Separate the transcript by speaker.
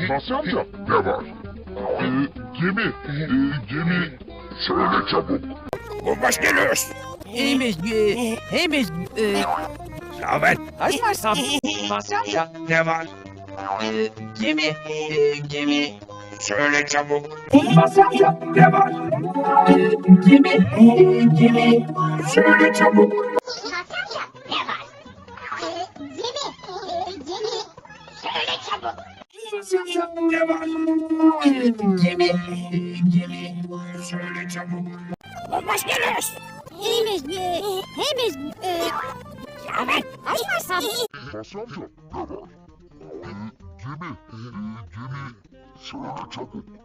Speaker 1: Nasıl amca? Ne var? Gemi. Gemi. Söyle çabuk.
Speaker 2: Bombaş geliyoruz. Evet.
Speaker 3: Açmazsam Nasıl amca?
Speaker 2: Ne var?
Speaker 3: Gemi.
Speaker 2: Söyle çabuk.
Speaker 3: Nasıl amca?
Speaker 2: Ne var?
Speaker 3: Gemi.
Speaker 2: Söyle çabuk. Ne var?
Speaker 3: Gemi.
Speaker 2: Söyle çabuk.
Speaker 3: Bombaş geliyoruz. Evet. Açmazsam
Speaker 1: Nasıl amca? Ne var? Gemi. Gemi. Söyle çabuk.